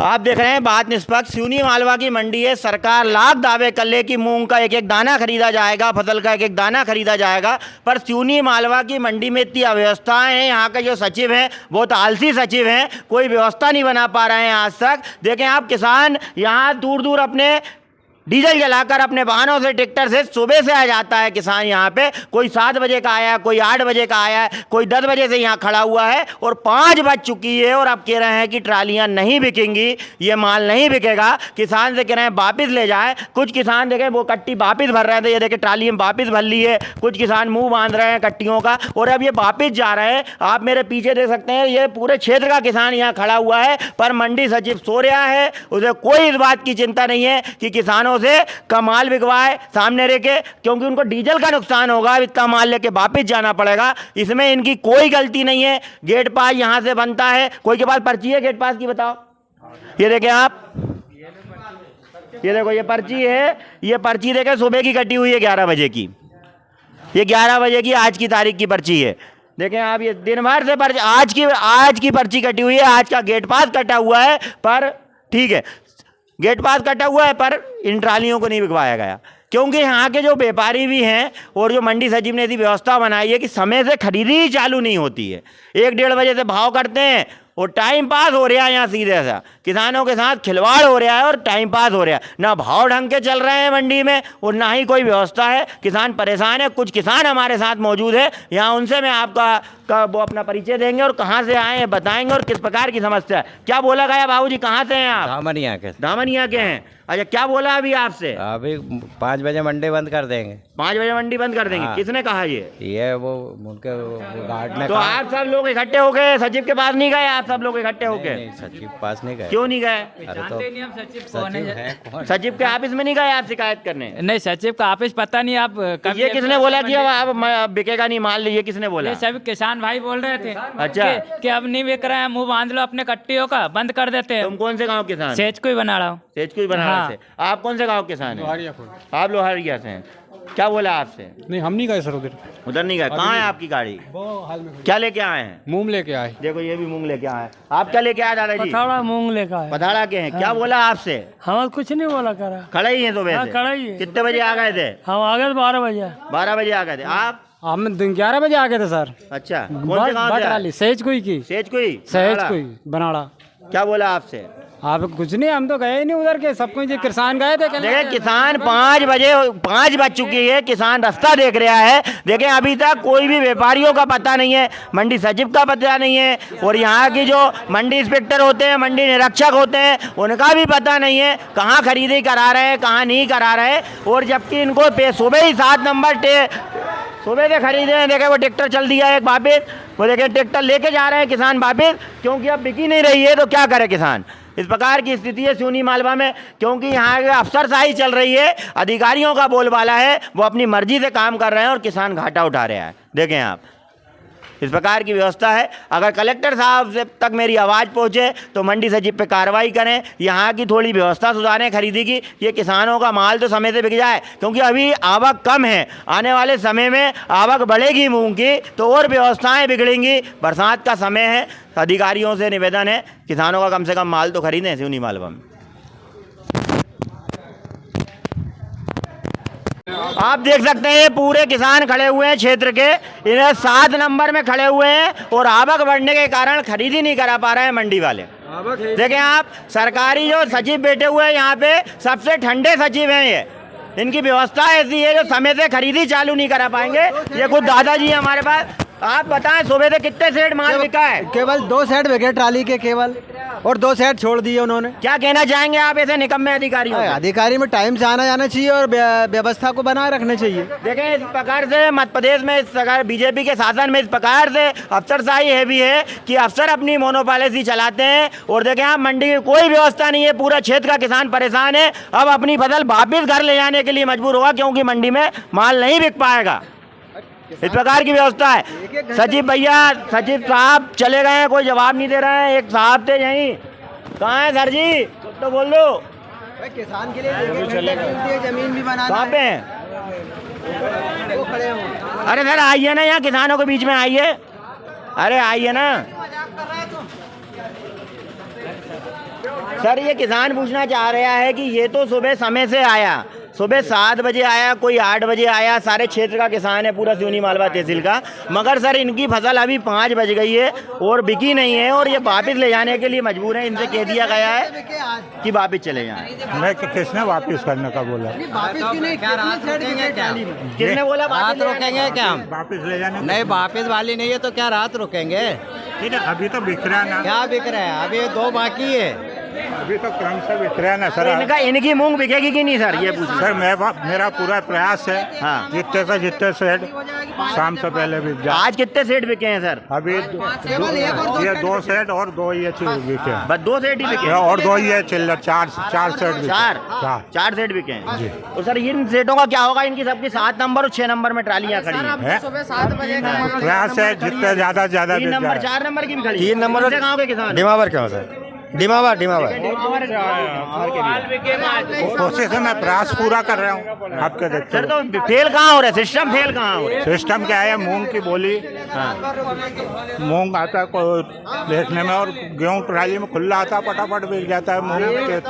आप देख रहे हैं बात निष्पक्ष। सिवनी मालवा की मंडी है। सरकार लाख दावे कर ले कि मूंग का एक एक दाना खरीदा जाएगा, फसल का एक एक दाना खरीदा जाएगा, पर सिवनी मालवा की मंडी में इतनी अव्यवस्थाएं हैं। यहाँ के जो सचिव हैं बहुत आलसी सचिव हैं, कोई व्यवस्था नहीं बना पा रहे हैं आज तक। देखें आप, किसान यहाँ दूर दूर अपने डीजल जलाकर अपने वाहनों से, ट्रैक्टर से सुबह से आ जाता है किसान यहाँ पे। कोई 7 बजे का आया, कोई 8 बजे का आया, कोई 10 बजे से यहाँ खड़ा हुआ है और 5 बज चुकी है और अब कह रहे हैं कि ट्रालियाँ नहीं बिकेंगी, ये माल नहीं बिकेगा। किसान से कह रहे हैं वापस ले जाए। कुछ किसान देखें वो कट्टी वापस भर रहे थे, ये देखें ट्राली में वापस भर ली है। कुछ किसान मुँह बांध रहे हैं कट्टियों का और अब ये वापस जा रहे हैं। आप मेरे पीछे देख सकते हैं, ये पूरे क्षेत्र का किसान यहाँ खड़ा हुआ है, पर मंडी सचिव सो रहा है। उसे कोई इस बात की चिंता नहीं है कि किसानों से कमाल बिकवाए सामने रह के, क्योंकि उनको डीजल का नुकसान होगा, इतना माल लेके वापस जाना पड़ेगा। इसमें इनकी कोई गलती नहीं है। गेट पास यहाँ से बनता है। कोई के पास पर्ची है गेट पास की? बताओ। ये देखें आप, ये देखो ये पर्ची है। ये पर्ची देखें सुबह की कटी हुई है 11 बजे की। ये 11 बजे की आज की तारीख की पर्ची है। देखें आप, ये दिन भर से पर्ची, आज की पर्ची कटी हुई है। आज का गेट पास कटा हुआ है, पर ठीक है गेट पास कटा हुआ है, पर इन ट्रालियों को नहीं बिकवाया गया, क्योंकि यहाँ के जो व्यापारी भी हैं और जो मंडी सचिव ने ऐसी व्यवस्था बनाई है कि समय से खरीदी ही चालू नहीं होती है। 1-1.5 बजे से भाव करते हैं और टाइम पास हो रहा है। यहाँ सीधे सा किसानों के साथ खिलवाड़ हो रहा है और टाइम पास हो रहा है। ना भाव ढंग के चल रहे हैं मंडी में और ना ही कोई व्यवस्था है। किसान परेशान है। कुछ किसान हमारे साथ मौजूद है यहाँ, उनसे मैं आपका वो अपना परिचय देंगे और कहाँ से आए हैं बताएंगे और किस प्रकार की समस्या है। क्या बोला गया बाबूजी, कहाँ से हैं आप? दामनिया के। दामनिया के हैं। अच्छा, क्या बोला अभी आपसे? अभी 5 बजे मंडी बंद कर देंगे। 5 बजे मंडी बंद कर देंगे? हाँ। किसने कहा ये वो उनके गार्ड ने तो कहा। आप सब लोग इकट्ठे हो गए, सचिव के पास नहीं गए? आप सब लोग इकट्ठे हो गए? नहीं, सचिव पास नहीं गए। क्यों नहीं गए? अरे तो सचिव है कौन? सचिव के ऑफिस में नहीं गए आप शिकायत करने? नहीं, सचिव का ऑफिस पता नहीं। आप ये किसने बोला कि अब बिकेगा नहीं माल? ये किसने बोला? ये सभी किसान भाई बोल रहे थे। अच्छा। कि अब नहीं बिक रहा है, मुंह बांध लो अपने कट्टियों का, बंद कर देते हैं। तुम कौन से गांव किसान? सेज को ही बना रहा हूँ। सेज को ही बना हाँ। रहे थे। आप कौन से गांव किसान हैं? आप लोहारिया से हैं। क्या बोला आपसे? नहीं, हम नहीं गए सर उधर नहीं गए। कहाँ है आपकी गाड़ी? वो हाल में क्या लेके आए हैं? मूंग लेके आए। देखो ये भी मूंग लेके आए। आप क्या लेके आए दादाजी? पथाड़ा मूंग लेकर आए। पथाड़ा के हैं। क्या बोला आपसे? हम कुछ नहीं बोला करा। खड़े ही हैं सुबह हाँ, से? खड़े ही है। कितने बजे आ गए थे? हम आ गए 12 बजे। 12 बजे आ गए थे। आप? हम 11 बजे आ गए थे सर। अच्छा, कौन से गांव से आए? सहज कोई की। सेज कोई? सहज कोई बनाड़ा। क्या बोला आपसे? आप कुछ नहीं, हम तो गए ही नहीं उधर के। सब कुछ किसान गए थे। देखें किसान 5 बज चुकी है, किसान रास्ता देख रहा है। देखें अभी तक कोई भी व्यापारियों का पता नहीं है, मंडी सचिव का पता नहीं है और यहाँ की जो मंडी इंस्पेक्टर होते हैं, मंडी निरीक्षक होते हैं, उनका भी पता नहीं है कहाँ खरीदी करा रहे हैं, कहाँ नहीं करा रहे। और जबकि इनको सुबह ही 7 नंबर सुबह से खरीदे हैं। देखे वो ट्रैक्टर चल दिया है एक वापिस, वो देखे ट्रैक्टर लेके जा रहे हैं किसान वापिस, क्योंकि अब बिकी नहीं रही है तो क्या करे किसान। इस प्रकार की स्थिति है सिवनी मालवा में, क्योंकि यहाँ के अफसरशाही चल रही है, अधिकारियों का बोलबाला है, वो अपनी मर्जी से काम कर रहे हैं और किसान घाटा उठा रहा है। देखें आप, इस प्रकार की व्यवस्था है। अगर कलेक्टर साहब से तक मेरी आवाज़ पहुँचे तो मंडी सचिव पे कार्रवाई करें, यहाँ की थोड़ी व्यवस्था सुधारें खरीदी की। ये किसानों का माल तो समय से बिक जाए, क्योंकि अभी आवक कम है। आने वाले समय में आवक बढ़ेगी मूंग की तो और व्यवस्थाएं बिगड़ेंगी। बरसात का समय है, अधिकारियों से निवेदन है किसानों का कम से कम माल तो खरीदें सिवनी मालवा में। आप देख सकते हैं ये पूरे किसान खड़े हुए हैं क्षेत्र के, इन्हें 7 नंबर में खड़े हुए हैं और आवक बढ़ने के कारण खरीदी नहीं करा पा रहे हैं मंडी वाले। देखें आप, सरकारी जो सचिव बैठे हुए हैं यहाँ पे, सबसे ठंडे सचिव हैं ये। इनकी व्यवस्था ऐसी है जो समय से खरीदी चालू नहीं करा पाएंगे। ये खुद दादाजी है हमारे पास। आप बताएं सुबह से कितने सेट माल बिका है? केवल 2 सेट बिके ट्राली के केवल, और 2 सेट छोड़ दिए उन्होंने। क्या कहना चाहेंगे आप ऐसे निकम्मे अधिकारियों से? अधिकारी में टाइम से आना जाना चाहिए और व्यवस्था को बनाए रखना चाहिए। देखें इस प्रकार से मध्य प्रदेश में, इस प्रकार बीजेपी के शासन में इस प्रकार से अफसरशाही है भी है कि अफसर अपनी मोनोपॉलिसी चलाते हैं। और देखें आप, मंडी की कोई व्यवस्था नहीं है। पूरा क्षेत्र का किसान परेशान है। अब अपनी फसल वापिस घर ले जाने के लिए मजबूर होगा, क्योंकि मंडी में माल नहीं बिक पाएगा। इस प्रकार की व्यवस्था है। सचिव भैया, सचिव साहब चले गए हैं, कोई जवाब नहीं दे रहे हैं। एक साहब थे यहीं, कहाँ है सर जी? तो बोल दो। किसान के लिए जमीन भी बनाना कहाँ पे हैं? वो खड़े हों। अरे सर आइए ना, यहाँ किसानों के बीच में आइए। अरे आइए ना। सर ये किसान पूछना चाह रहा है कि ये तो सुबह समय से आया, सुबह 7 बजे आया, कोई 8 बजे आया, सारे क्षेत्र का किसान है, पूरा सिवनी मालवा तहसील का, मगर सर इनकी फसल अभी 5 बज गई है और बिकी नहीं है और ये वापस ले जाने के लिए मजबूर है। इनसे कह दिया गया है कि वापस चले जाएं। मैं किसने वापस करने का बोला? किसने बोला रात रोकेंगे क्या हम? वापस ले जाने नहीं, वापस वाली नहीं है तो क्या रात रुकेंगे? ठीक है, अभी तो बिक रहा है ना, क्या बिक रहा है? अभी 2 बाकी है। अभी तो क्रम से बिक रहा है ना सर। इनकी मूंग बिकेगी कि नहीं सर, ये पूछ सर मेरा पूरा प्रयास है हाँ। जितने सेट शाम से पहले बिक जाए। आज कितने सेट बिके हैं सर? अभी ये 2 सेट और 2 ये बिके हैं। बस 2 सेट ही बिके हैं और 2 ये चिल्लर 4 सेट बिके। 4 सेट बिके हैं। तो सर इन सेटों का क्या होगा? इनकी सबकी 7 नंबर और 6 नंबर में ट्रालियां खड़ी हैं। प्रयास है जितने ज्यादा 3 नंबर 4 नंबर की भी खड़ी। 3 नंबर गाँव के किसान डिमावर क्यों सर? डिमावर कोशिश है, मैं प्रयास पूरा कर रहा हूँ आपके देखते सर। तो फेल कहाँ हो रहा है? सिस्टम फेल कहाँ हो रहा है? सिस्टम क्या है, मूंग की बोली मूंग आता है देखने में और गेहूं ट्राली में खुला आता है, फटाफट बिक जाता है मूंग के।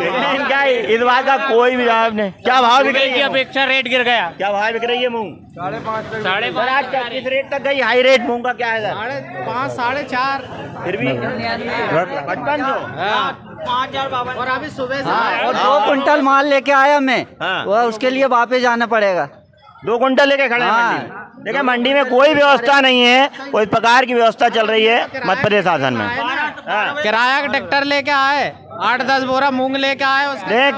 क्या इस बात का कोई भी जवाब नहीं? क्या भाव बिक रही है? अपेक्षा रेट गिर गया। क्या भाव बिक रही है मूंग? 5.5 सर आज किस रेट तक गई? हाई रेट मूंग का क्या है सर? 5, 4.5। फिर भी 5500। और अभी सुबह और 2 कुंटल माल लेके आया मैं, हाँ। वो उसके लिए वापस जाना पड़ेगा। 2 कुंटल लेके खड़े हैं हाँ। मंडी में। देखिए मंडी में कोई व्यवस्था नहीं है, कोई प्रकार की व्यवस्था चल रही है मध्य प्रदेश शासन में। हाँ। किराया का ट्रैक्टर लेके आए, 8-10 बोरा मूंग लेके आए। देख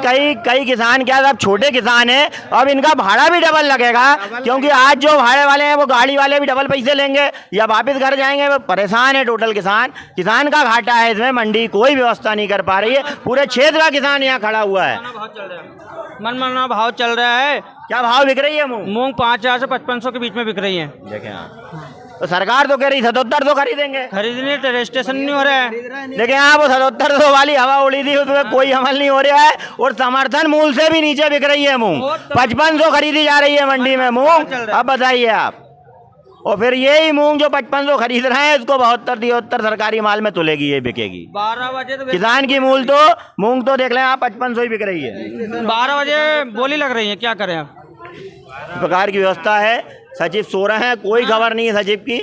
कई किसान क्या सब छोटे किसान हैं, अब इनका भाड़ा भी डबल लगेगा, क्योंकि आज जो भाड़े वाले हैं वो गाड़ी वाले भी डबल पैसे लेंगे या वापस घर जाएंगे। वो परेशान है टोटल किसान का घाटा है इसमें। मंडी कोई व्यवस्था नहीं कर पा रही है, पूरे क्षेत्र का किसान यहाँ खड़ा हुआ है। मनमाना भाव चल रहा है। क्या भाव बिक रही है मूंग? मूंग 5,000 से 5500 के बीच में बिक रही है। देखें आप, तो सरकार तो कह रही 7700 खरीदेंगे, खरीदने रजिस्ट्रेशन नहीं हो रहा है। लेकिन यहाँ वो 7700 वाली हवा उड़ी थी, उसमें कोई अमल नहीं हो रहा है और समर्थन मूल्य से भी नीचे बिक रही है मूंग। 5500 खरीदी जा रही है मंडी में मूंग। अब बताइए आप, और फिर यही मूंग जो 5500 खरीद रहे हैं उसको 72-73 सरकारी माल में तुलेगी, ये बिकेगी। 12 बजे तो किसान की मूल तो मूंग तो देख लें आप 5500 ही बिक रही है। 12 बजे बोली लग रही है, क्या करें आप? इस प्रकार की व्यवस्था है। सचिव सो रहे हैं, कोई खबर नहीं है सचिव की।